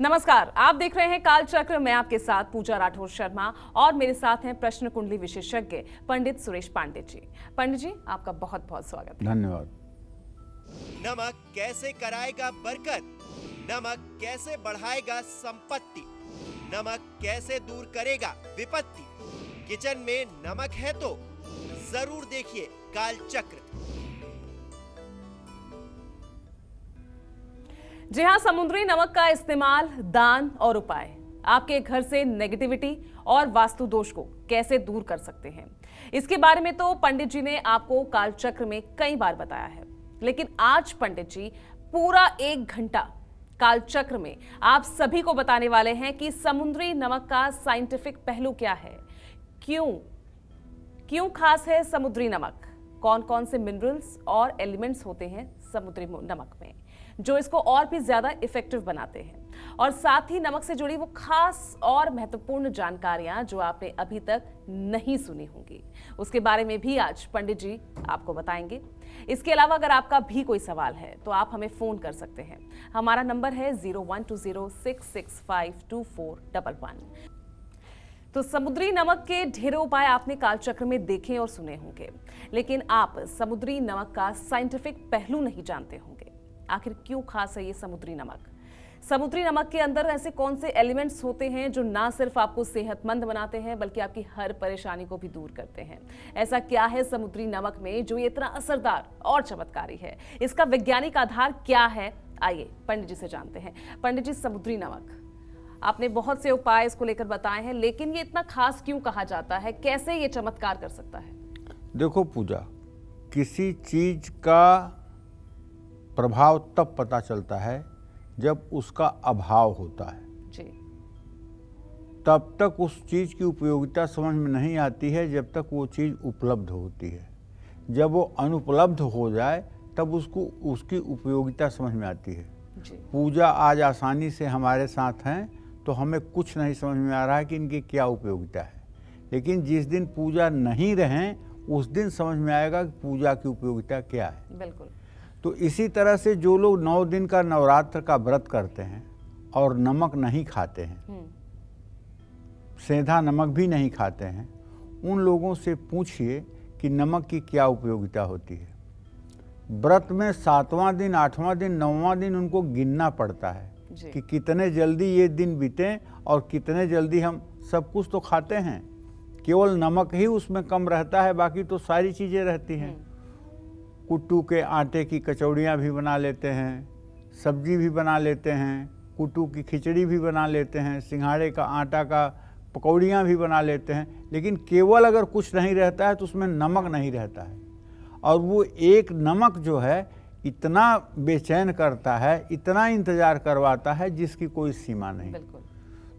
नमस्कार, आप देख रहे हैं काल चक्र। मैं आपके साथ पूजा राठौर शर्मा और मेरे साथ हैं प्रश्न कुंडली विशेषज्ञ पंडित सुरेश पांडे जी। पंडित जी, आपका बहुत बहुत स्वागत है। धन्यवाद। नमक कैसे कराएगा बरकत, नमक कैसे बढ़ाएगा संपत्ति, नमक कैसे दूर करेगा विपत्ति। किचन में नमक है तो जरूर देखिए काल चक्र। जी हाँ, समुद्री नमक का इस्तेमाल, दान और उपाय आपके घर से नेगेटिविटी और वास्तु दोष को कैसे दूर कर सकते हैं, इसके बारे में तो पंडित जी ने आपको काल चक्र में कई बार बताया है। लेकिन आज पंडित जी पूरा 1 घंटा काल चक्र में आप सभी को बताने वाले हैं कि समुद्री नमक का साइंटिफिक पहलू क्या है, क्यों खास है समुद्री नमक, कौन कौन से मिनरल्स और एलिमेंट्स होते हैं समुद्री नमक में जो इसको और भी ज्यादा इफेक्टिव बनाते हैं, और साथ ही नमक से जुड़ी वो खास और महत्वपूर्ण जानकारियां जो आपने अभी तक नहीं सुनी होंगी, उसके बारे में भी आज पंडित जी आपको बताएंगे। इसके अलावा अगर आपका भी कोई सवाल है तो आप हमें फोन कर सकते हैं। हमारा नंबर है 0120665241। तो समुद्री नमक के ढेरों उपाय आपने कालचक्र में देखे और सुने होंगे, लेकिन आप समुद्री नमक का साइंटिफिक पहलू नहीं जानते होंगे। आखिर क्यों खास है ये समुद्री नमक? समुद्री नमक के अंदर ऐसे कौन से एलिमेंट्स होते हैं जो ना सिर्फ आपको सेहतमंद बनाते हैं बल्कि आपकी हर परेशानी को भी दूर करते हैं? ऐसा क्या है समुद्री नमक में जो ये इतना असरदार और चमत्कारी है? इसका वैज्ञानिक आधार क्या है? आइए पंडित जी से जानते हैं। पंडित जी, समुद्री नमक, आपने बहुत से उपाय इसको लेकर बताए हैं, लेकिन ये इतना खास क्यों कहा जाता है? कैसे ये चमत्कार कर सकता है? देखो पूजा, किसी चीज का प्रभाव तब पता चलता है जब उसका अभाव होता है जी। तब तक उस चीज की उपयोगिता समझ में नहीं आती है जब तक वो चीज उपलब्ध होती है। जब वो अनुपलब्ध हो जाए तब उसको उसकी उपयोगिता समझ में आती है जी। पूजा आज आसानी से हमारे साथ हैं तो हमें कुछ नहीं समझ में आ रहा है कि इनकी क्या उपयोगिता है, लेकिन जिस दिन पूजा नहीं रहें उस दिन समझ में आएगा कि पूजा की उपयोगिता क्या है। बिल्कुल। तो इसी तरह से जो लोग 9 दिन का नवरात्र का व्रत करते हैं और नमक नहीं खाते हैं, सेंधा नमक भी नहीं खाते हैं, उन लोगों से पूछिए कि नमक की क्या उपयोगिता होती है। व्रत में 7वां दिन, 8वां दिन, 9वां दिन उनको गिनना पड़ता है कि कितने जल्दी ये दिन बीते और कितने जल्दी हम सब कुछ तो खाते हैं। केवल नमक ही उसमें कम रहता है, बाकी तो सारी चीज़ें रहती हैं। कुट्टू के आटे की कचौड़ियाँ भी बना लेते हैं, सब्जी भी बना लेते हैं, कुट्टू की खिचड़ी भी बना लेते हैं, सिंघाड़े का आटा का पकौड़ियाँ भी बना लेते हैं, लेकिन केवल अगर कुछ नहीं रहता है तो उसमें नमक नहीं रहता है। और वो एक नमक जो है इतना बेचैन करता है, इतना इंतजार करवाता है जिसकी कोई सीमा नहीं। बिल्कुल।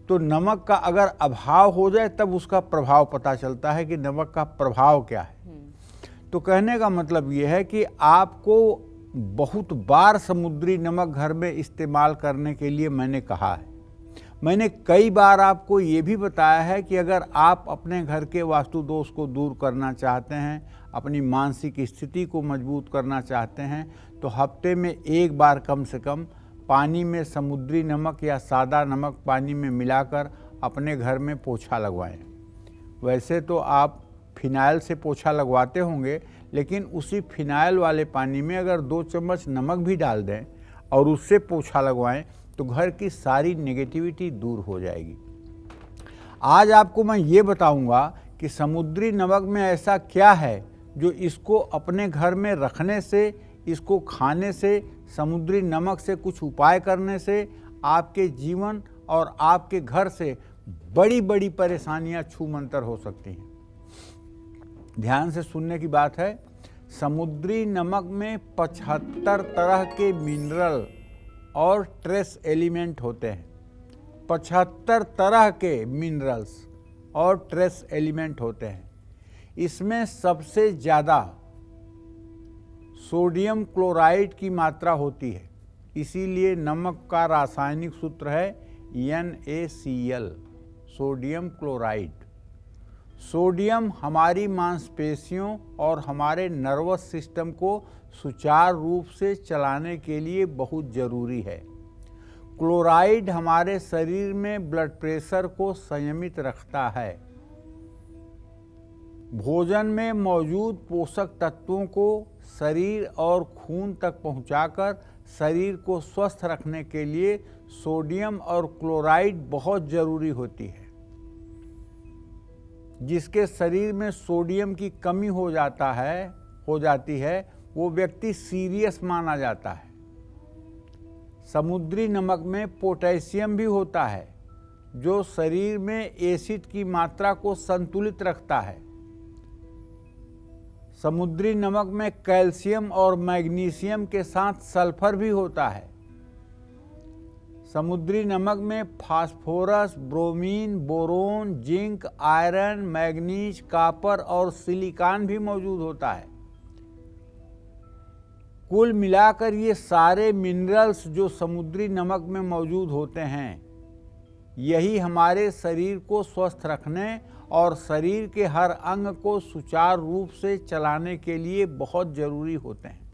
तो नमक का अगर अभाव हो जाए तब उसका प्रभाव पता चलता है कि नमक का प्रभाव क्या है। तो कहने का मतलब ये है कि आपको बहुत बार समुद्री नमक घर में इस्तेमाल करने के लिए मैंने कहा है। मैंने कई बार आपको ये भी बताया है कि अगर आप अपने घर के वास्तु दोष को दूर करना चाहते हैं, अपनी मानसिक स्थिति को मजबूत करना चाहते हैं, तो हफ्ते में 1 बार कम से कम पानी में समुद्री नमक या सादा नमक पानी में मिलाकर अपने घर में पोछा लगवाएं। वैसे तो आप फिनाइल से पोछा लगवाते होंगे, लेकिन उसी फिनाइल वाले पानी में अगर 2 चम्मच नमक भी डाल दें और उससे पोछा लगवाएं तो घर की सारी नेगेटिविटी दूर हो जाएगी। आज आपको मैं ये बताऊंगा कि समुद्री नमक में ऐसा क्या है जो इसको अपने घर में रखने से, इसको खाने से, समुद्री नमक से कुछ उपाय करने से आपके जीवन और आपके घर से बड़ी बड़ी परेशानियां छूमंतर हो सकती हैं। ध्यान से सुनने की बात है। समुद्री नमक में 75 तरह के मिनरल और ट्रेस एलिमेंट होते हैं। 75 तरह के मिनरल्स और ट्रेस एलिमेंट होते हैं। इसमें सबसे ज़्यादा सोडियम क्लोराइड की मात्रा होती है, इसीलिए नमक का रासायनिक सूत्र है NaCl, सोडियम क्लोराइड। सोडियम हमारी मांसपेशियों और हमारे नर्वस सिस्टम को सुचारू रूप से चलाने के लिए बहुत ज़रूरी है। क्लोराइड हमारे शरीर में ब्लड प्रेशर को संयमित रखता है। भोजन में मौजूद पोषक तत्वों को शरीर और खून तक पहुंचाकर शरीर को स्वस्थ रखने के लिए सोडियम और क्लोराइड बहुत जरूरी होती है। जिसके शरीर में सोडियम की कमी हो जाती है वो व्यक्ति सीरियस माना जाता है। समुद्री नमक में पोटेशियम भी होता है जो शरीर में एसिड की मात्रा को संतुलित रखता है। समुद्री नमक में कैल्शियम और मैग्नीशियम के साथ सल्फर भी होता है। समुद्री नमक में phosphorus, bromine, boron, zinc, iron, manganese, copper और सिलिकॉन भी मौजूद होता है। कुल मिलाकर ये सारे मिनरल्स जो समुद्री नमक में मौजूद होते हैं, यही हमारे शरीर को स्वस्थ रखने और शरीर के हर अंग को सुचारू रूप से चलाने के लिए बहुत जरूरी होते हैं।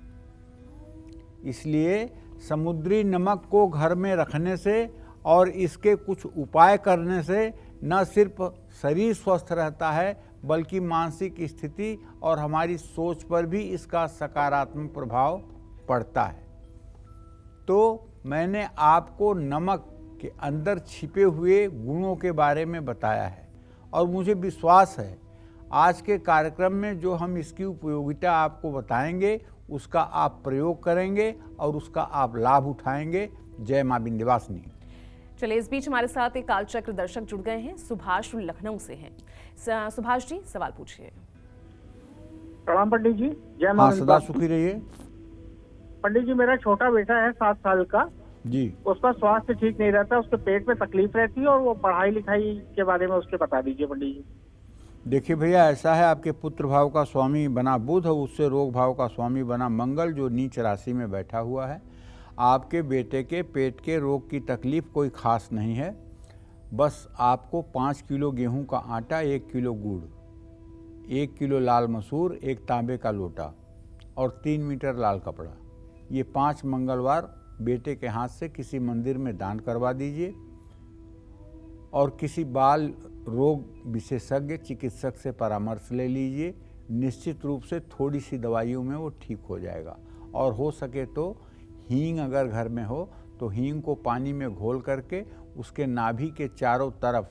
इसलिए समुद्री नमक को घर में रखने से और इसके कुछ उपाय करने से न सिर्फ शरीर स्वस्थ रहता है बल्कि मानसिक स्थिति और हमारी सोच पर भी इसका सकारात्मक प्रभाव पड़ता है। तो मैंने आपको नमक के अंदर छिपे हुए गुणों के बारे में बताया है और मुझे विश्वास है आज के कार्यक्रम में जो हम इसकी उपयोगिता आपको बताएंगे उसका आप प्रयोग करेंगे और उसका आप लाभ उठाएंगे। जय मां विंध्यवासिनी। चलिए, इस बीच हमारे साथ एक कालचक्र दर्शक जुड़ गए हैं। सुभाष लखनऊ से हैं। सुभाष जी, सवाल पूछिए। प्रणाम पंडित जी। जय मां। हाँ, सदा सुखी रहिए। पंडित जी, मेरा छोटा बेटा है 7 साल का जी। उसका स्वास्थ्य ठीक नहीं रहता, उसके पेट में तकलीफ रहती है और वो पढ़ाई लिखाई के बारे में उसके बता दीजिए पंडित जी। देखिए भैया, ऐसा है, आपके पुत्र भाव का स्वामी बना बुध और उससे रोग भाव का स्वामी बना मंगल जो नीच राशि में बैठा हुआ है। आपके बेटे के पेट के रोग की तकलीफ कोई खास नहीं है। बस आपको 5 किलो गेहूं का आटा, 1 किलो गुड़, 1 किलो लाल मसूर, 1 तांबे का लोटा और 3 मीटर लाल कपड़ा, ये 5 मंगलवार बेटे के हाथ से किसी मंदिर में दान करवा दीजिए और किसी बाल रोग विशेषज्ञ चिकित्सक से परामर्श ले लीजिए। निश्चित रूप से थोड़ी सी दवाइयों में वो ठीक हो जाएगा। और हो सके तो हींग अगर घर में हो तो हींग को पानी में घोल करके उसके नाभि के चारों तरफ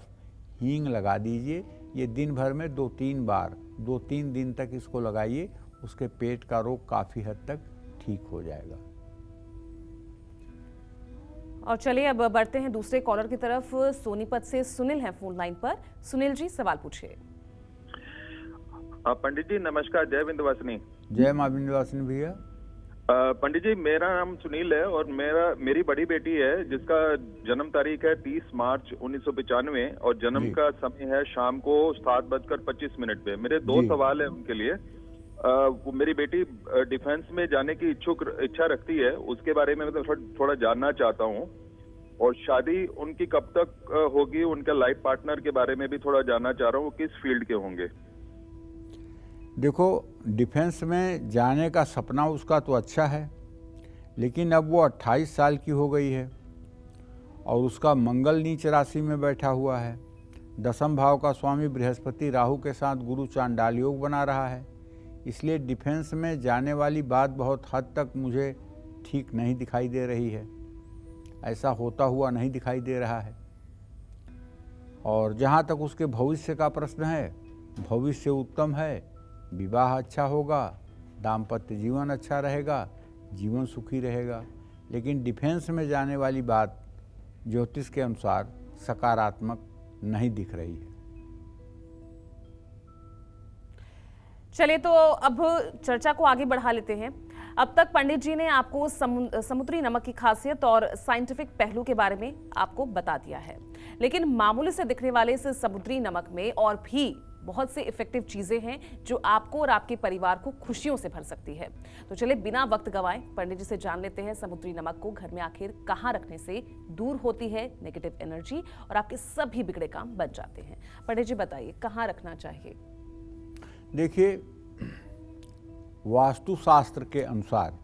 हींग लगा दीजिए। ये दिन भर में 2-3 बार 2-3 दिन तक इसको लगाइए, उसके पेट का रोग काफ़ी हद तक ठीक हो जाएगा। और चलिए अब बढ़ते हैं दूसरे कॉलर की तरफ। सोनीपत से सुनील हैं फोन लाइन पर। सुनील जी, सवाल पूछिए। पंडित जी नमस्कार। जय विंध्यवासिनी। जय मां विंध्यवासिनी भैया। पंडित जी, मेरा नाम सुनील है और मेरी बड़ी बेटी है जिसका जन्म तारीख है 30 मार्च 1995 और जन्म का समय है शाम को 7:25 पे। मेरे 2 सवाल है उनके लिए। मेरी बेटी डिफेंस में जाने की इच्छा रखती है, उसके बारे में मैं थोड़ा जानना चाहता हूँ। और शादी उनकी कब तक होगी, उनका लाइफ पार्टनर के बारे में भी थोड़ा जानना चाह रहा हूँ, वो किस फील्ड के होंगे। देखो, डिफेंस में जाने का सपना उसका तो अच्छा है, लेकिन अब वो 28 साल की हो गई है और उसका मंगल नीच राशि में बैठा हुआ है। 10वें भाव का स्वामी बृहस्पति राहु के साथ गुरु चांडाल योग बना रहा है। इसलिए डिफेंस में जाने वाली बात बहुत हद तक मुझे ठीक नहीं दिखाई दे रही है, ऐसा होता हुआ नहीं दिखाई दे रहा है। और जहाँ तक उसके भविष्य का प्रश्न है, भविष्य उत्तम है, विवाह अच्छा होगा, दाम्पत्य जीवन अच्छा रहेगा, जीवन सुखी रहेगा। लेकिन डिफेंस में जाने वाली बात ज्योतिष के अनुसार सकारात्मक नहीं दिख रही है। चलिए, तो अब चर्चा को आगे बढ़ा लेते हैं। अब तक पंडित जी ने आपको समुद्री नमक की खासियत और साइंटिफिक पहलू के बारे में आपको बता दिया है, लेकिन मामूली से दिखने वाले इस समुद्री नमक में और भी बहुत से इफेक्टिव चीजें हैं जो आपको और आपके परिवार को खुशियों से भर सकती है। तो चलिए बिना वक्त गवाए पंडित जी से जान लेते हैं समुद्री नमक को घर में आखिर कहाँ रखने से दूर होती है नेगेटिव एनर्जी और आपके सभी बिगड़े काम बच जाते हैं। पंडित जी बताइए, कहाँ रखना चाहिए? देखिए, वास्तुशास्त्र के अनुसार,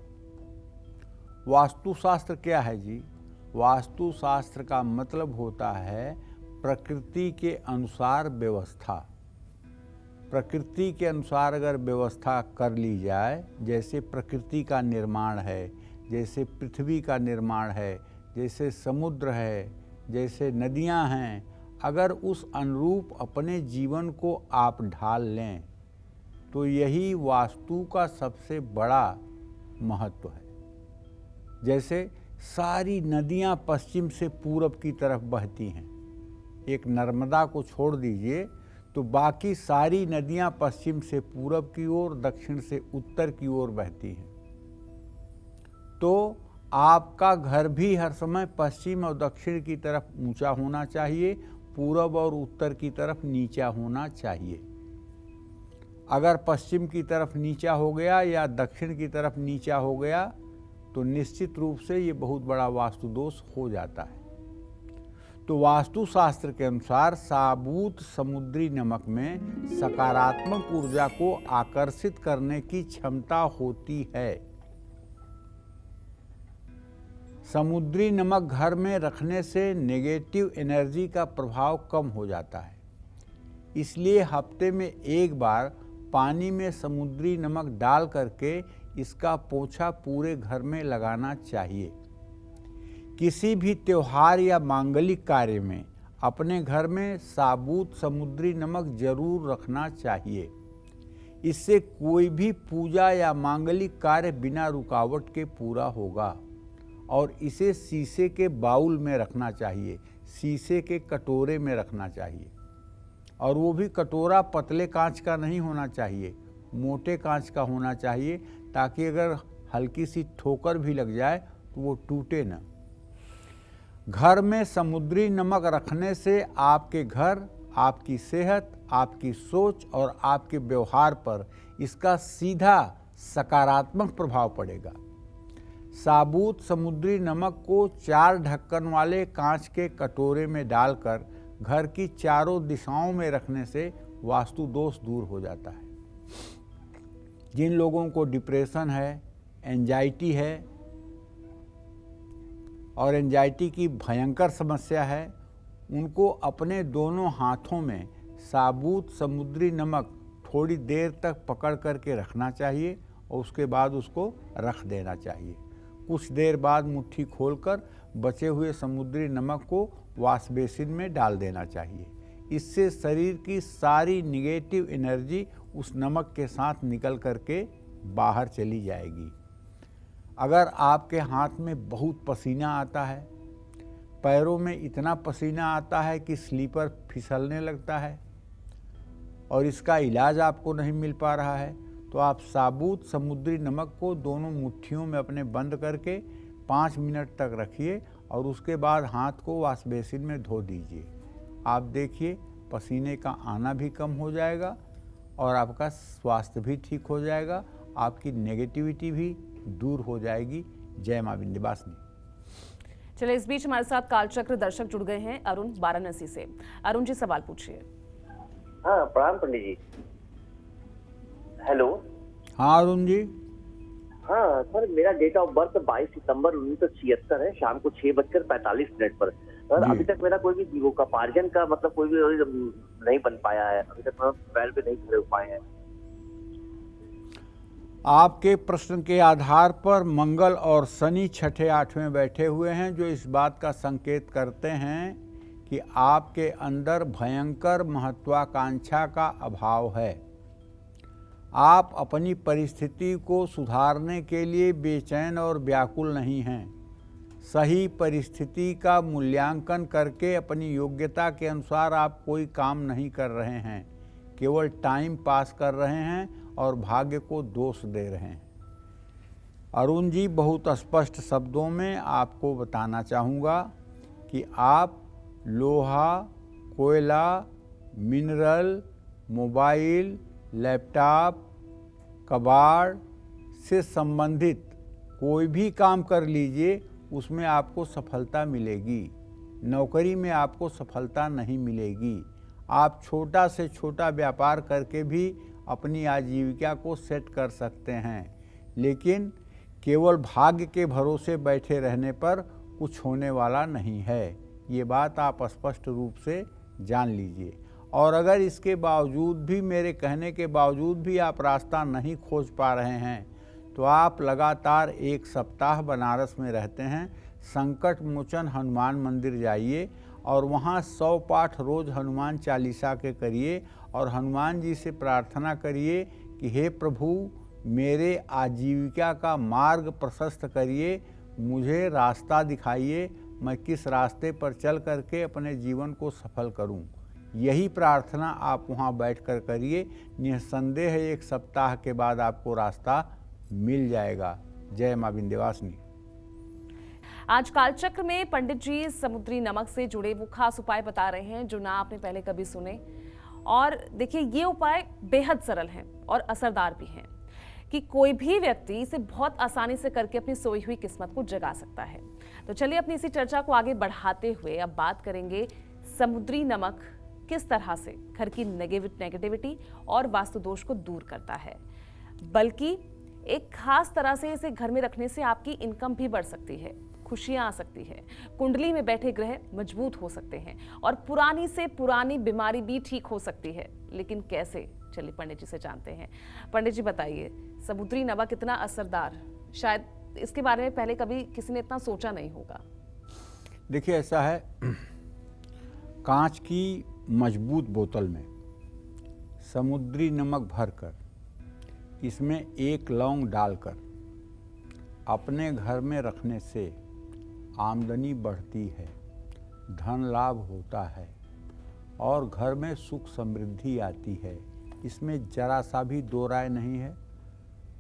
वास्तुशास्त्र क्या है जी? वास्तुशास्त्र का मतलब होता है प्रकृति के अनुसार व्यवस्था। प्रकृति के अनुसार अगर व्यवस्था कर ली जाए, जैसे प्रकृति का निर्माण है, जैसे पृथ्वी का निर्माण है, जैसे समुद्र है, जैसे नदियां हैं, अगर उस अनुरूप अपने जीवन को आप ढाल लें तो यही वास्तु का सबसे बड़ा महत्व है। जैसे सारी नदियां पश्चिम से पूरब की तरफ बहती हैं, एक नर्मदा को छोड़ दीजिए तो बाकी सारी नदियां पश्चिम से पूरब की ओर, दक्षिण से उत्तर की ओर बहती हैं। तो आपका घर भी हर समय पश्चिम और दक्षिण की तरफ ऊंचा होना चाहिए, पूरब और उत्तर की तरफ नीचा होना चाहिए। अगर पश्चिम की तरफ नीचा हो गया या दक्षिण की तरफ नीचा हो गया तो निश्चित रूप से ये बहुत बड़ा वास्तु दोष हो जाता है। तो वास्तुशास्त्र के अनुसार साबुत समुद्री नमक में सकारात्मक ऊर्जा को आकर्षित करने की क्षमता होती है। समुद्री नमक घर में रखने से नेगेटिव एनर्जी का प्रभाव कम हो जाता है। इसलिए हफ्ते में एक बार पानी में समुद्री नमक डाल करके इसका पोंछा पूरे घर में लगाना चाहिए। किसी भी त्योहार या मांगलिक कार्य में अपने घर में साबुत समुद्री नमक जरूर रखना चाहिए। इससे कोई भी पूजा या मांगलिक कार्य बिना रुकावट के पूरा होगा। और इसे शीशे के बाउल में रखना चाहिए, शीशे के कटोरे में रखना चाहिए। और वो भी कटोरा पतले कांच का नहीं होना चाहिए, मोटे कांच का होना चाहिए, ताकि अगर हल्की सी ठोकर भी लग जाए तो वो टूटे न। घर में समुद्री नमक रखने से आपके घर, आपकी सेहत, आपकी सोच और आपके व्यवहार पर इसका सीधा सकारात्मक प्रभाव पड़ेगा। साबुत समुद्री नमक को 4 ढक्कन वाले कांच के कटोरे में डालकर घर की चारों दिशाओं में रखने से वास्तु दोष दूर हो जाता है। जिन लोगों को डिप्रेशन है, एंजाइटी है और एंजाइटी की भयंकर समस्या है, उनको अपने दोनों हाथों में साबुत समुद्री नमक थोड़ी देर तक पकड़ करके रखना चाहिए और उसके बाद उसको रख देना चाहिए। कुछ देर बाद मुट्ठी खोलकर बचे हुए समुद्री नमक को वॉश बेसिन में डाल देना चाहिए। इससे शरीर की सारी निगेटिव एनर्जी उस नमक के साथ निकल करके बाहर चली जाएगी। अगर आपके हाथ में बहुत पसीना आता है, पैरों में इतना पसीना आता है कि स्लीपर फिसलने लगता है और इसका इलाज आपको नहीं मिल पा रहा है, तो आप साबुत समुद्री नमक को दोनों मुट्ठियों में अपने बंद करके 5 मिनट तक रखिए और उसके बाद हाथ को वॉश बेसिन में धो दीजिए। आप देखिए पसीने का आना भी कम हो जाएगा और आपका स्वास्थ्य भी ठीक हो जाएगा, आपकी नेगेटिविटी भी दूर हो जाएगी। जय मां विंध्यवासिनी। चलिए, इस बीच हमारे साथ कालचक्र दर्शक जुड़ गए हैं, अरुण वाराणसी से। अरुण जी, सवाल पूछिए। हाँ, प्रणाम पंडित जी। हेलो। हाँ अरुण जी। हाँ सर, मेरा डेट ऑफ बर्थ 22 सितंबर 1976 है, शाम को 6:45 पर। सर अभी तक मेरा कोई भी का पार्जन का मतलब कोई भी नहीं बन पाया है, अभी तक मैं पैर पे नहीं खड़े हो पाए हैं। आपके प्रश्न के आधार पर मंगल और शनि 6ठे 8वें बैठे हुए हैं, जो इस बात का संकेत करते हैं कि आपके अंदर भयंकर महत्वाकांक्षा का अभाव है। आप अपनी परिस्थिति को सुधारने के लिए बेचैन और व्याकुल नहीं हैं। सही परिस्थिति का मूल्यांकन करके अपनी योग्यता के अनुसार आप कोई काम नहीं कर रहे हैं, केवल टाइम पास कर रहे हैं और भाग्य को दोष दे रहे हैं। अरुण जी, बहुत स्पष्ट शब्दों में आपको बताना चाहूँगा कि आप लोहा, कोयला, मिनरल, मोबाइल, लैपटॉप, कबाड़ से संबंधित कोई भी काम कर लीजिए, उसमें आपको सफलता मिलेगी। नौकरी में आपको सफलता नहीं मिलेगी। आप छोटा से छोटा व्यापार करके भी अपनी आजीविका को सेट कर सकते हैं, लेकिन केवल भाग्य के भरोसे बैठे रहने पर कुछ होने वाला नहीं है। ये बात आप स्पष्ट रूप से जान लीजिए। और अगर इसके बावजूद भी, मेरे कहने के बावजूद भी आप रास्ता नहीं खोज पा रहे हैं, तो आप लगातार 1 सप्ताह बनारस में रहते हैं, संकट मोचन हनुमान मंदिर जाइए और वहाँ 100 पाठ रोज हनुमान चालीसा के करिए और हनुमान जी से प्रार्थना करिए कि हे प्रभु, मेरे आजीविका का मार्ग प्रशस्त करिए, मुझे रास्ता दिखाइए, मैं किस रास्ते पर चल करके अपने जीवन को सफल करूं। यही प्रार्थना आप वहां बैठकर करिए। निसंदेह 1 सप्ताह के बाद आपको रास्ता मिल जाएगा। जय मां विंध्यवासिनी। आज कालचक्र में पंडित जी समुद्री नमक से जुड़े वो खास उपाय बता रहे हैं जो ना आपने पहले कभी सुने। और देखिए, ये उपाय बेहद सरल हैं और असरदार भी हैं कि कोई भी व्यक्ति इसे बहुत आसानी से करके अपनी सोई हुई किस्मत को जगा सकता है। तो चलिए अपनी इसी चर्चा को आगे बढ़ाते हुए अब बात करेंगे समुद्री नमक किस तरह से घर की नेगेटिविटी और वास्तु दोष को दूर करता है, बल्कि एक खास तरह से इसे घर में रखने से आपकी इनकम भी बढ़ सकती है, खुशियां आ सकती है, कुंडली में बैठे ग्रह मजबूत हो सकते हैं और पुरानी से पुरानी बीमारी भी ठीक हो सकती है। लेकिन कैसे? चलिए पंडित जी से जानते हैं। पंडित जी बताइए, समुद्री नमक इतना असरदार, शायद इसके बारे में पहले कभी किसी ने इतना सोचा नहीं होगा। देखिए, ऐसा है, कांच की मजबूत बोतल में समुद्री नमक भरकर इसमें 1 लौंग डालकर अपने घर में रखने से आमदनी बढ़ती है, धन लाभ होता है और घर में सुख समृद्धि आती है। इसमें जरा सा भी दो राय नहीं है।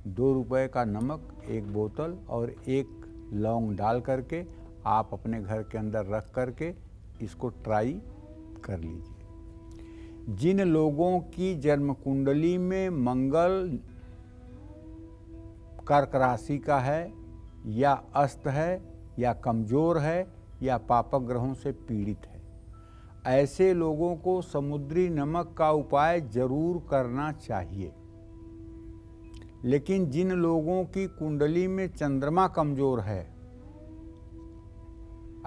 2 रुपए का नमक 1 बोतल और 1 लौंग डाल करके आप अपने घर के अंदर रख करके इसको ट्राई कर लीजिए। जिन लोगों की जन्म कुंडली में मंगल कर्क राशि का है या अस्त है या कमजोर है या पापक ग्रहों से पीड़ित है, ऐसे लोगों को समुद्री नमक का उपाय जरूर करना चाहिए। लेकिन जिन लोगों की कुंडली में चंद्रमा कमजोर है,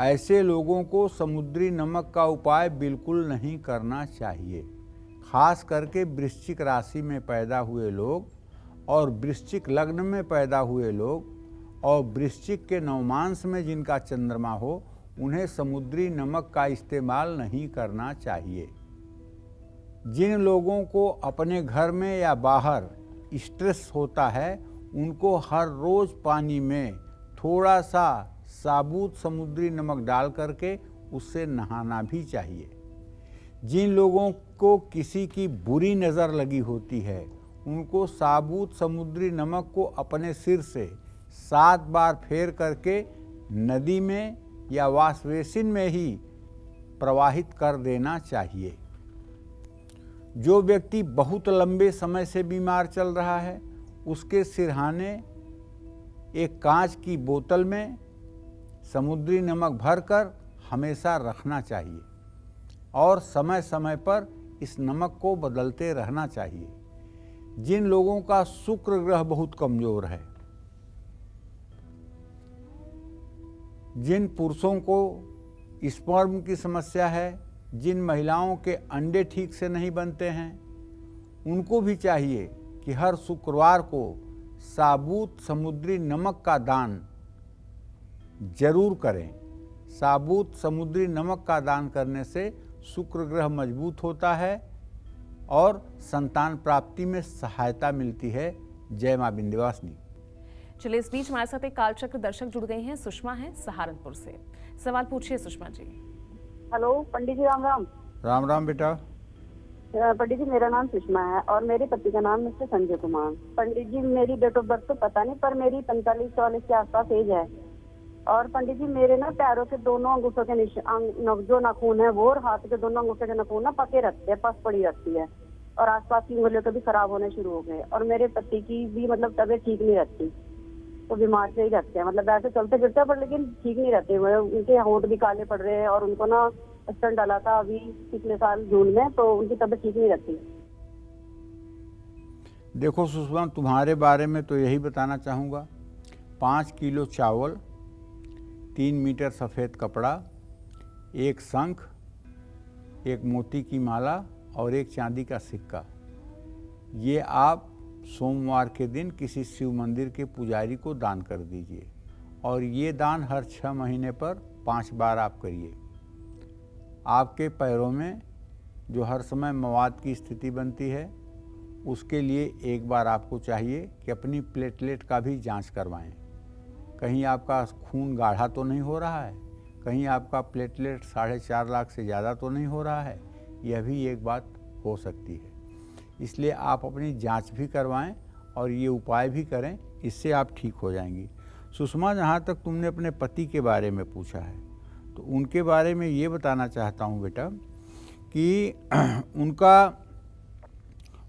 ऐसे लोगों को समुद्री नमक का उपाय बिल्कुल नहीं करना चाहिए। खास करके वृश्चिक राशि में पैदा हुए लोग और वृश्चिक लग्न में पैदा हुए लोग और वृश्चिक के नवमांश में जिनका चंद्रमा हो, उन्हें समुद्री नमक का इस्तेमाल नहीं करना चाहिए। जिन लोगों को अपने घर में या बाहर स्ट्रेस होता है, उनको हर रोज पानी में थोड़ा सा साबुत समुद्री नमक डाल करके उससे नहाना भी चाहिए। जिन लोगों को किसी की बुरी नज़र लगी होती है, उनको साबुत समुद्री नमक को अपने सिर से 7 बार फेर करके नदी में या वॉश बेसिन में ही प्रवाहित कर देना चाहिए। जो व्यक्ति बहुत लंबे समय से बीमार चल रहा है, उसके सिरहाने एक कांच की बोतल में समुद्री नमक भरकर हमेशा रखना चाहिए और समय समय पर इस नमक को बदलते रहना चाहिए। जिन लोगों का शुक्र ग्रह बहुत कमजोर है, जिन पुरुषों को स्पर्म की समस्या है, जिन महिलाओं के अंडे ठीक से नहीं बनते हैं, उनको भी चाहिए कि हर शुक्रवार को साबुत समुद्री नमक का दान जरूर करें। साबुत समुद्री नमक का दान करने से शुक्र ग्रह मजबूत होता है और संतान प्राप्ति में सहायता मिलती है। जय मां विंध्यवासिनी। चलिए, इस बीच हमारे साथ एक कालचक्र दर्शक जुड़ गए हैं। सुषमा है सहारनपुर से। सवाल पूछिए सुषमा जी। हेलो पंडित जी, राम राम। राम राम बेटा। पंडित जी, मेरा नाम सुषमा है और मेरे पति का नाम मिस्टर संजय कुमार। पंडित जी, मेरी डेट ऑफ बर्थ तो पता नहीं, पर मेरी 45-44 के आसपास एज है। और पंडित जी, मेरे ना पैरों के दोनों अंगूठों के जो नाखून है वो और हाथ के दोनों अंगूठों के नाखून ना पके रखते हैं, पस पड़ी रहती है और आसपास की उंगलियों के भी खराब होने शुरू हो गए। और मेरे पति की भी मतलब तबीयत ठीक नहीं रहती, तो बीमार से ही रहते हैं। मतलब वैसे चलते फिरते हैं पर लेकिन ठीक नहीं रहते हुए। उनके होंठ भी काले पड़ रहे हैं और उनको ना स्टंट डाला था अभी पिछले साल जून में, तो उनकी तबीयत ठीक नहीं रहती। देखो सुषमा, तुम्हारे बारे में तो यही बताना चाहूँगा। 5 किलो चावल, 3 मीटर सफ़ेद कपड़ा, एक शंख, एक मोती की माला और एक चांदी का सिक्का। ये आप सोमवार के दिन किसी शिव मंदिर के पुजारी को दान कर दीजिए और ये दान हर 6 महीने पर 5 बार आप करिए। आपके पैरों में जो हर समय मवाद की स्थिति बनती है, उसके लिए एक बार आपको चाहिए कि अपनी प्लेटलेट का भी जांच करवाएं। कहीं आपका खून गाढ़ा तो नहीं हो रहा है, कहीं आपका प्लेटलेट 4.5 लाख से ज़्यादा तो नहीं हो रहा है, यह भी एक बात हो सकती है। इसलिए आप अपनी जांच भी करवाएं और ये उपाय भी करें, इससे आप ठीक हो जाएंगी। सुषमा, जहाँ तक तुमने अपने पति के बारे में पूछा है, तो उनके बारे में ये बताना चाहता हूँ बेटा कि उनका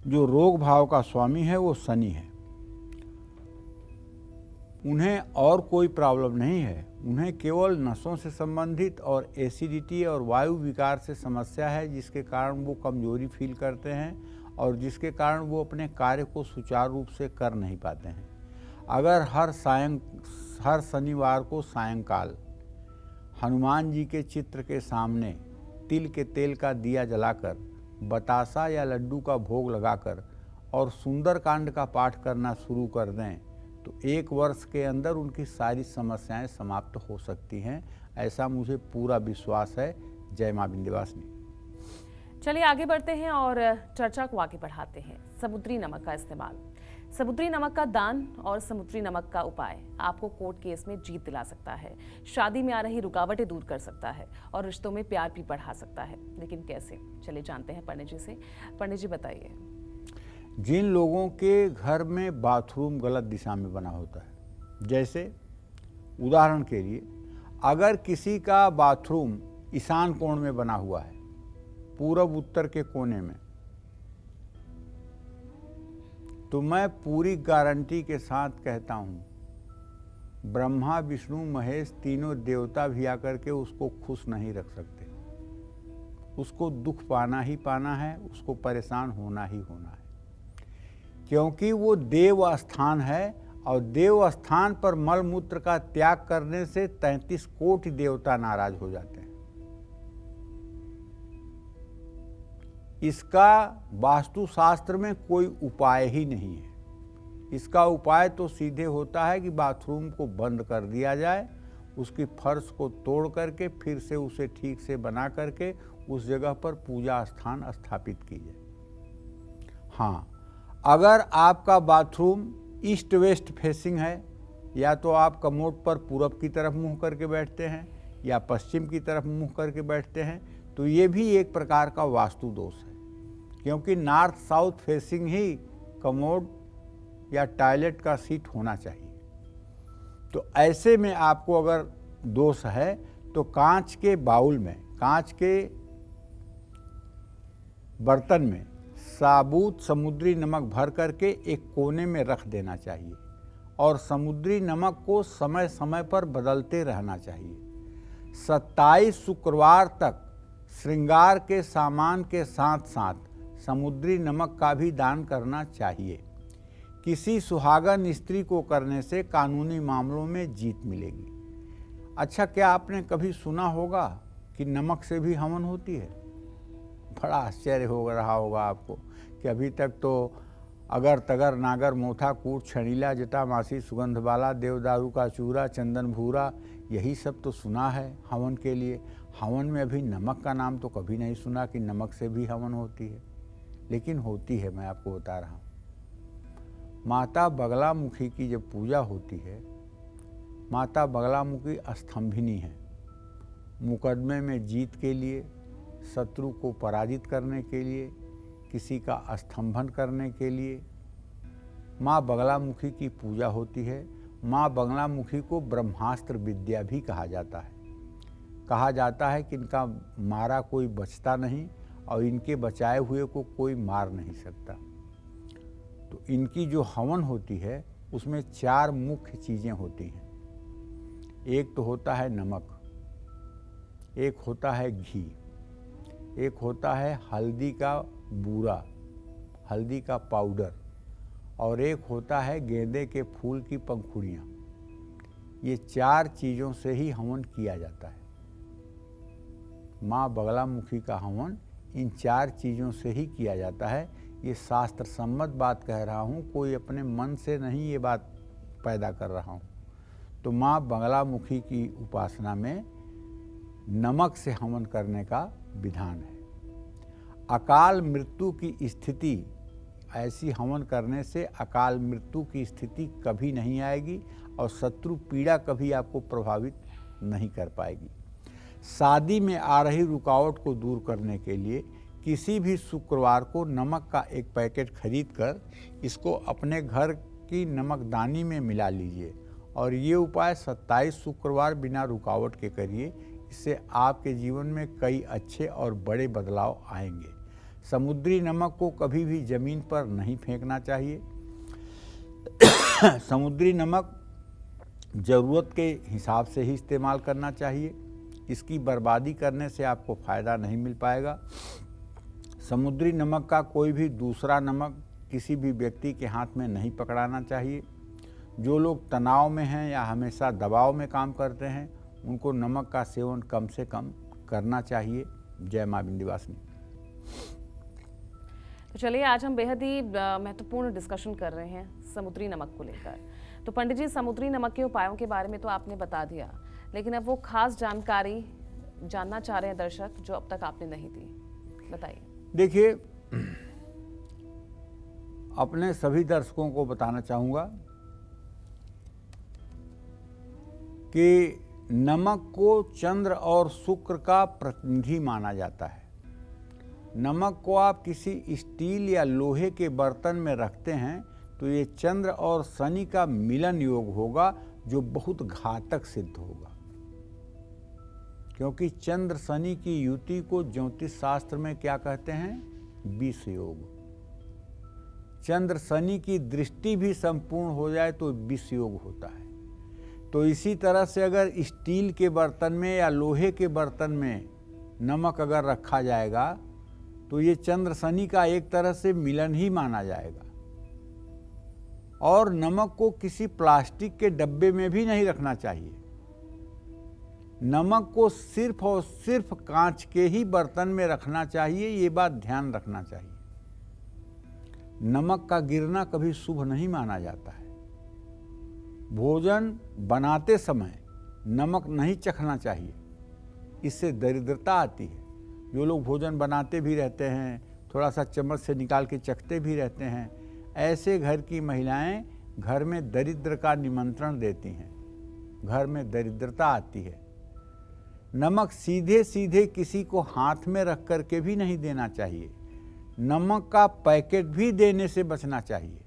जो रोग भाव का स्वामी है वो शनि है। उन्हें और कोई प्रॉब्लम नहीं है, उन्हें केवल नसों से संबंधित और एसिडिटी और वायु विकार से समस्या है, जिसके कारण वो कमजोरी फील करते हैं और जिसके कारण वो अपने कार्य को सुचारू रूप से कर नहीं पाते हैं। अगर हर शनिवार को सायंकाल हनुमान जी के चित्र के सामने तिल के तेल का दिया जलाकर बतासा या लड्डू का भोग लगाकर और सुंदरकांड का पाठ करना शुरू कर दें तो 1 वर्ष के अंदर उनकी सारी समस्याएं समाप्त हो सकती हैं। ऐसा मुझे पूरा विश्वास है। जय मां विंध्यवासिनी। चलिए आगे बढ़ते हैं और चर्चा को आगे बढ़ाते हैं। समुद्री नमक का इस्तेमाल, समुद्री नमक का दान और समुद्री नमक का उपाय आपको कोर्ट केस में जीत दिला सकता है, शादी में आ रही रुकावटें दूर कर सकता है और रिश्तों में प्यार भी बढ़ा सकता है। लेकिन कैसे, चलिए जानते हैं पंडित जी से। पंडित जी बताइए। जिन लोगों के घर में बाथरूम गलत दिशा में बना होता है, जैसे उदाहरण के लिए अगर किसी का बाथरूम ईशान कोण में बना हुआ है, पूरब उत्तर के कोने में, तो मैं पूरी गारंटी के साथ कहता हूँ ब्रह्मा विष्णु महेश तीनों देवता भी आकर के उसको खुश नहीं रख सकते। उसको दुख पाना ही पाना है, उसको परेशान होना ही होना है, क्योंकि वो देव स्थान है और देव स्थान पर मल मूत्र का त्याग करने से 33 कोटि देवता नाराज हो जाते हैं। इसका वास्तुशास्त्र में कोई उपाय ही नहीं है। इसका उपाय तो सीधे होता है कि बाथरूम को बंद कर दिया जाए, उसकी फर्श को तोड़ करके फिर से उसे ठीक से बना करके उस जगह पर पूजा स्थान स्थापित की जाए। हाँ, अगर आपका बाथरूम ईस्ट वेस्ट फेसिंग है, या तो आप कमोड पर पूरब की तरफ मुंह करके बैठते हैं या पश्चिम की तरफ मुंह करके बैठते हैं, तो ये भी एक प्रकार का वास्तु दोष है, क्योंकि नॉर्थ साउथ फेसिंग ही कमोड या टॉयलेट का सीट होना चाहिए। तो ऐसे में आपको अगर दोष है तो कांच के बाउल में, कांच के बर्तन में साबुत समुद्री नमक भर करके एक कोने में रख देना चाहिए और समुद्री नमक को समय समय पर बदलते रहना चाहिए। 27 शुक्रवार तक श्रृंगार के सामान के साथ साथ समुद्री नमक का भी दान करना चाहिए। किसी सुहागन स्त्री को करने से कानूनी मामलों में जीत मिलेगी। अच्छा, क्या आपने कभी सुना होगा कि नमक से भी हवन होती है? बड़ा आश्चर्य हो रहा होगा आपको कि अभी तक तो अगर तगर नागर मोथा कूट छणीला जटा मासी सुगंध वाला देवदारू का चूरा चंदन भूरा, यही सब तो सुना है हवन के लिए। हवन में अभी नमक का नाम तो कभी नहीं सुना कि नमक से भी हवन होती है, लेकिन होती है। मैं आपको बता रहा हूँ, माता बगलामुखी की जब पूजा होती है, माता बगलामुखी स्तंभिनी है। मुकदमे में जीत के लिए, शत्रु को पराजित करने के लिए, किसी का स्तंभन करने के लिए माँ बगलामुखी की पूजा होती है। माँ बगलामुखी को ब्रह्मास्त्र विद्या भी कहा जाता है। कहा जाता है कि इनका मारा कोई बचता नहीं और इनके बचाए हुए को कोई मार नहीं सकता। तो इनकी जो हवन होती है उसमें 4 मुख्य चीज़ें होती हैं। एक तो होता है नमक, एक होता है घी, एक होता है हल्दी का बूरा, हल्दी का पाउडर, और एक होता है गेंदे के फूल की पंखुड़ियाँ। ये 4 चीज़ों से ही हवन किया जाता है। माँ बगलामुखी का हवन इन 4 चीज़ों से ही किया जाता है। ये शास्त्र सम्मत बात कह रहा हूँ, कोई अपने मन से नहीं ये बात पैदा कर रहा हूँ। तो माँ बगलामुखी की उपासना में नमक से हवन करने का विधान है। अकाल मृत्यु की स्थिति, ऐसी हवन करने से अकाल मृत्यु की स्थिति कभी नहीं आएगी और शत्रु पीड़ा कभी आपको प्रभावित नहीं कर पाएगी। शादी में आ रही रुकावट को दूर करने के लिए किसी भी शुक्रवार को नमक का एक पैकेट खरीद कर इसको अपने घर की नमकदानी में मिला लीजिए और ये उपाय 27 शुक्रवार बिना रुकावट के करिए। इससे आपके जीवन में कई अच्छे और बड़े बदलाव आएंगे। समुद्री नमक को कभी भी ज़मीन पर नहीं फेंकना चाहिए। समुद्री नमक ज़रूरत के हिसाब से ही इस्तेमाल करना चाहिए। इसकी बर्बादी करने से आपको फ़ायदा नहीं मिल पाएगा। समुद्री नमक का कोई भी दूसरा नमक किसी भी व्यक्ति के हाथ में नहीं पकड़ाना चाहिए। जो लोग तनाव में हैं या हमेशा दबाव में काम करते हैं उनको नमक का सेवन कम से कम करना चाहिए। जय माँ विंध्यवासिनी। तो चलिए, आज हम बेहद ही महत्वपूर्ण डिस्कशन कर रहे हैं समुद्री नमक को लेकर। तो पंडित जी, समुद्री नमक के उपायों के बारे में तो आपने बता दिया, लेकिन अब वो खास जानकारी जानना चाह रहे हैं दर्शक जो अब तक आपने नहीं दी, बताइए। देखिए, अपने सभी दर्शकों को बताना चाहूँगा कि नमक को चंद्र और शुक्र का प्रतिनिधि माना जाता है। नमक को आप किसी स्टील या लोहे के बर्तन में रखते हैं तो ये चंद्र और शनि का मिलन योग होगा जो बहुत घातक सिद्ध होगा, क्योंकि चंद्र शनि की युति को ज्योतिष शास्त्र में क्या कहते हैं? विष योग। चंद्र शनि की दृष्टि भी संपूर्ण हो जाए तो विष योग होता है। तो इसी तरह से अगर स्टील के बर्तन में या लोहे के बर्तन में नमक अगर रखा जाएगा तो ये चंद्र शनि का एक तरह से मिलन ही माना जाएगा। और नमक को किसी प्लास्टिक के डब्बे में भी नहीं रखना चाहिए। नमक को सिर्फ और सिर्फ कांच के ही बर्तन में रखना चाहिए, ये बात ध्यान रखना चाहिए। नमक का गिरना कभी शुभ नहीं माना जाता है। भोजन बनाते समय नमक नहीं चखना चाहिए, इससे दरिद्रता आती है। जो लोग भोजन बनाते भी रहते हैं, थोड़ा सा चम्मच से निकाल के चखते भी रहते हैं, ऐसे घर की महिलाएं घर में दरिद्र का निमंत्रण देती हैं, घर में दरिद्रता आती है। नमक सीधे सीधे किसी को हाथ में रख कर के भी नहीं देना चाहिए। नमक का पैकेट भी देने से बचना चाहिए।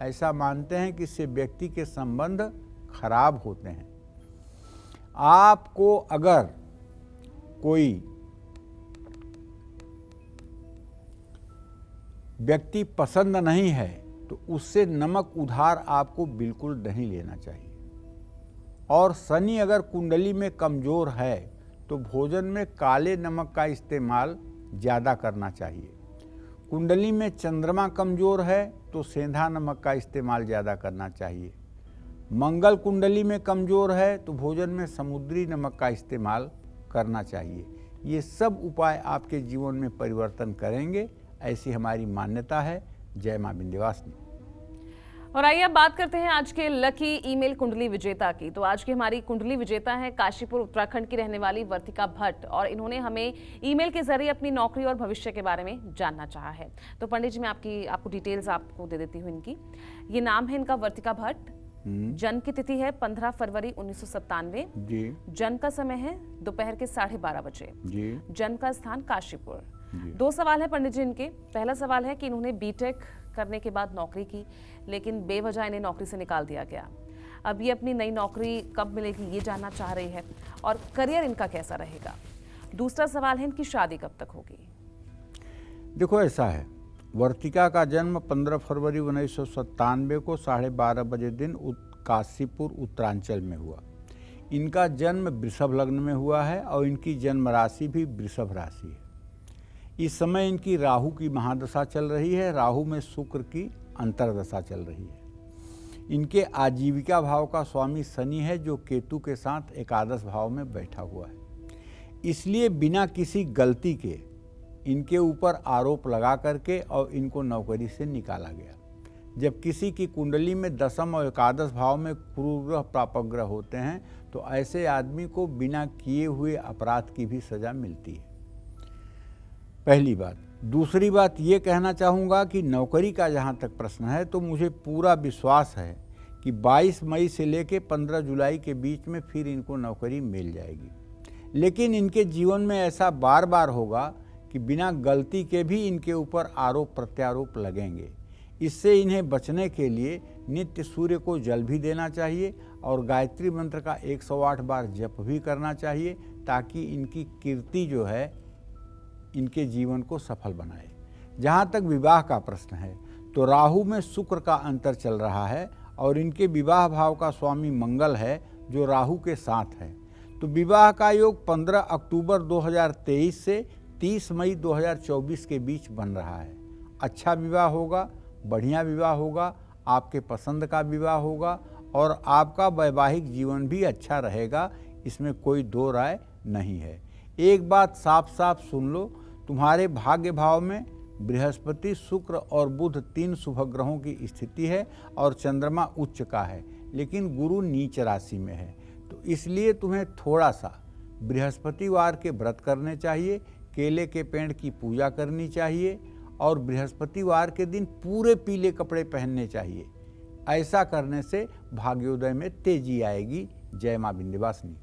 ऐसा मानते हैं कि इससे व्यक्ति के संबंध खराब होते हैं। आपको अगर कोई व्यक्ति पसंद नहीं है तो उससे नमक उधार आपको बिल्कुल नहीं लेना चाहिए। और शनि अगर कुंडली में कमजोर है तो भोजन में काले नमक का इस्तेमाल ज़्यादा करना चाहिए। कुंडली में चंद्रमा कमजोर है तो सेंधा नमक का इस्तेमाल ज़्यादा करना चाहिए। मंगल कुंडली में कमजोर है तो भोजन में समुद्री नमक का इस्तेमाल करना चाहिए। ये सब उपाय आपके जीवन में परिवर्तन करेंगे, ऐसी हमारी मान्यता है। जय मां विंध्यवासिनी। और आइए अब बात करते हैं आज के लकी ईमेल कुंडली विजेता की। तो आज की हमारी कुंडली विजेता है काशीपुर उत्तराखंड की रहने वाली वर्तिका भट्ट, और इन्होंने हमें ईमेल के जरिए अपनी नौकरी और भविष्य के बारे में जानना चाहा है। तो पंडित जी, मैं आपको डिटेल्स आपको दे देती हूँ इनकी। ये नाम है इनका वर्तिका भट्ट। जन्म की तिथि है 15 फरवरी 1997 जी। जन्म का समय है दोपहर के 12:30 बजे जी। जन्म का स्थान काशीपुर। 2 सवाल है पंडित जी इनके। पहला सवाल है कि इन्होंने बीटेक करने के बाद नौकरी की, लेकिन बेवजह इन्हें नौकरी से निकाल दिया गया। अब ये अपनी नई नौकरी कब मिलेगी ये जानना चाह रही है, और करियर इनका कैसा रहेगा। दूसरा सवाल है इनकी शादी कब तक होगी। देखो, ऐसा है, वर्तिका का जन्म 15 फरवरी 1997 को 12:30 बजे दिन काशीपुर उत्तरांचल में हुआ। इनका जन्म वृषभ लग्न में हुआ है और इनकी जन्म राशि भी वृषभ राशि है। इस समय इनकी राहु की महादशा चल रही है। राहु में शुक्र की अंतरदशा चल रही है। इनके आजीविका भाव का स्वामी शनि है, जो केतु के साथ एकादश भाव में बैठा हुआ है। इसलिए बिना किसी गलती के इनके ऊपर आरोप लगा करके और इनको नौकरी से निकाला गया। जब किसी की कुंडली में दशम और एकादश भाव में क्रूर पापग्रह होते हैं तो ऐसे आदमी को बिना किए हुए अपराध की भी सजा मिलती है। पहली बात। दूसरी बात ये कहना चाहूँगा कि नौकरी का जहाँ तक प्रश्न है तो मुझे पूरा विश्वास है कि 22 मई से लेकर 15 जुलाई के बीच में फिर इनको नौकरी मिल जाएगी। लेकिन इनके जीवन में ऐसा बार बार होगा कि बिना गलती के भी इनके ऊपर आरोप प्रत्यारोप लगेंगे। इससे इन्हें बचने के लिए नित्य सूर्य को जल भी देना चाहिए और गायत्री मंत्र का 108 बार जप भी करना चाहिए, ताकि इनकी कीर्ति जो है इनके जीवन को सफल बनाए। जहाँ तक विवाह का प्रश्न है तो राहु में शुक्र का अंतर चल रहा है और इनके विवाह भाव का स्वामी मंगल है, जो राहु के साथ है। तो विवाह का योग 15 अक्टूबर 2023 से 30 मई 2024 के बीच बन रहा है। अच्छा विवाह होगा, बढ़िया विवाह होगा, आपके पसंद का विवाह होगा और आपका वैवाहिक जीवन भी अच्छा रहेगा, इसमें कोई दो राय नहीं है। एक बात साफ साफ सुन लो, तुम्हारे भाग्य भाव में बृहस्पति, शुक्र और बुध 3 शुभ ग्रहों की स्थिति है और चंद्रमा उच्च का है, लेकिन गुरु नीच राशि में है। तो इसलिए तुम्हें थोड़ा सा बृहस्पतिवार के व्रत करने चाहिए, केले के पेड़ की पूजा करनी चाहिए और बृहस्पतिवार के दिन पूरे पीले कपड़े पहनने चाहिए। ऐसा करने से भाग्योदय में तेजी आएगी। जय मां विंध्यवासिनी।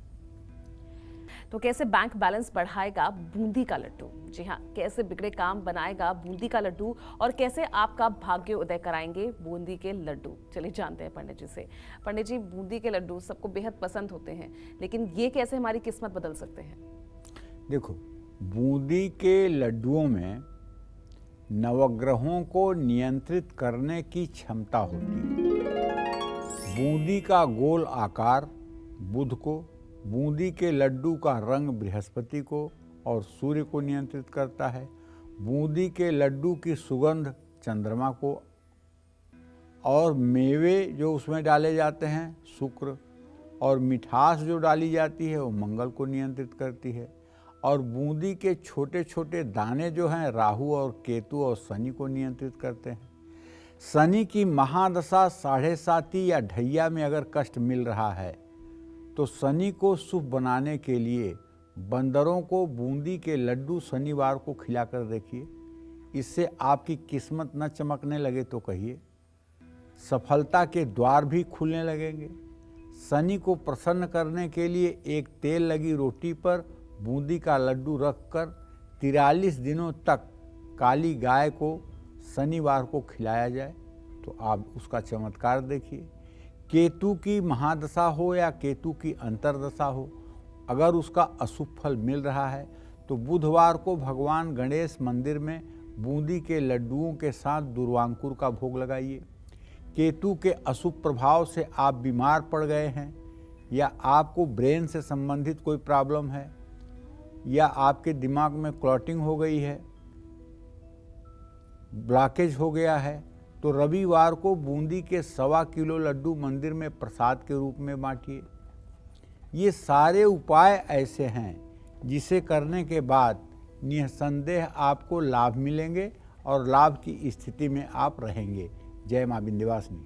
तो कैसे बैंक बैलेंस बढ़ाएगा बूंदी का लड्डू? जी हाँ, कैसे बिगड़े काम बनाएगा बूंदी का लड्डू और कैसे आपका भाग्य उदय कराएंगे बूंदी के लड्डू? चलिए जानते हैं पंडित जी से। पंडित जी, बूंदी के लड्डू सबको बेहद पसंद होते हैं, लेकिन ये कैसे हमारी किस्मत बदल सकते हैं? देखो, बूंदी के लड्डुओं में नवग्रहों को नियंत्रित करने की क्षमता होती है। बूंदी का गोल आकार बुध को, बूंदी के लड्डू का रंग बृहस्पति को और सूर्य को नियंत्रित करता है। बूंदी के लड्डू की सुगंध चंद्रमा को और मेवे जो उसमें डाले जाते हैं शुक्र और मिठास जो डाली जाती है वो मंगल को नियंत्रित करती है। और बूंदी के छोटे छोटे दाने जो हैं राहु और केतु और शनि को नियंत्रित करते हैं। शनि की महादशा 7.5 या ढैया में अगर कष्ट मिल रहा है तो शनि को शुभ बनाने के लिए बंदरों को बूंदी के लड्डू शनिवार को खिलाकर देखिए। इससे आपकी किस्मत न चमकने लगे तो कहिए, सफलता के द्वार भी खुलने लगेंगे। शनि को प्रसन्न करने के लिए एक तेल लगी रोटी पर बूंदी का लड्डू रखकर 43 दिनों तक काली गाय को शनिवार को खिलाया जाए तो आप उसका चमत्कार देखिए। केतु की महादशा हो या केतु की अंतर्दशा हो, अगर उसका अशुभ फल मिल रहा है तो बुधवार को भगवान गणेश मंदिर में बूंदी के लड्डुओं के साथ दुर्वांकुर का भोग लगाइए। केतु के अशुभ प्रभाव से आप बीमार पड़ गए हैं या आपको ब्रेन से संबंधित कोई प्रॉब्लम है या आपके दिमाग में क्लॉटिंग हो गई है, ब्लॉकेज हो गया है, तो रविवार को बूंदी के 1.25 किलो लड्डू मंदिर में प्रसाद के रूप में बांटिए। ये सारे उपाय ऐसे हैं जिसे करने के बाद निसंदेह आपको लाभ मिलेंगे और लाभ की स्थिति में आप रहेंगे। जय मां विंध्यवासिनी।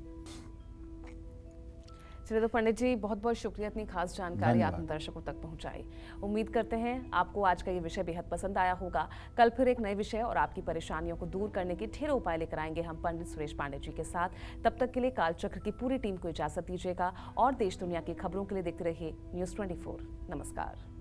चलिए, तो पंडित जी बहुत बहुत शुक्रिया इतनी खास जानकारी आपने दर्शकों तक पहुंचाई। उम्मीद करते हैं आपको आज का ये विषय बेहद पसंद आया होगा। कल फिर एक नए विषय और आपकी परेशानियों को दूर करने के ढेरों उपाय लेकर आएंगे हम पंडित सुरेश पांडे जी के साथ। तब तक के लिए कालचक्र की पूरी टीम को इजाजत दीजिएगा और देश दुनिया की खबरों के लिए देखते रहिए News 24। नमस्कार।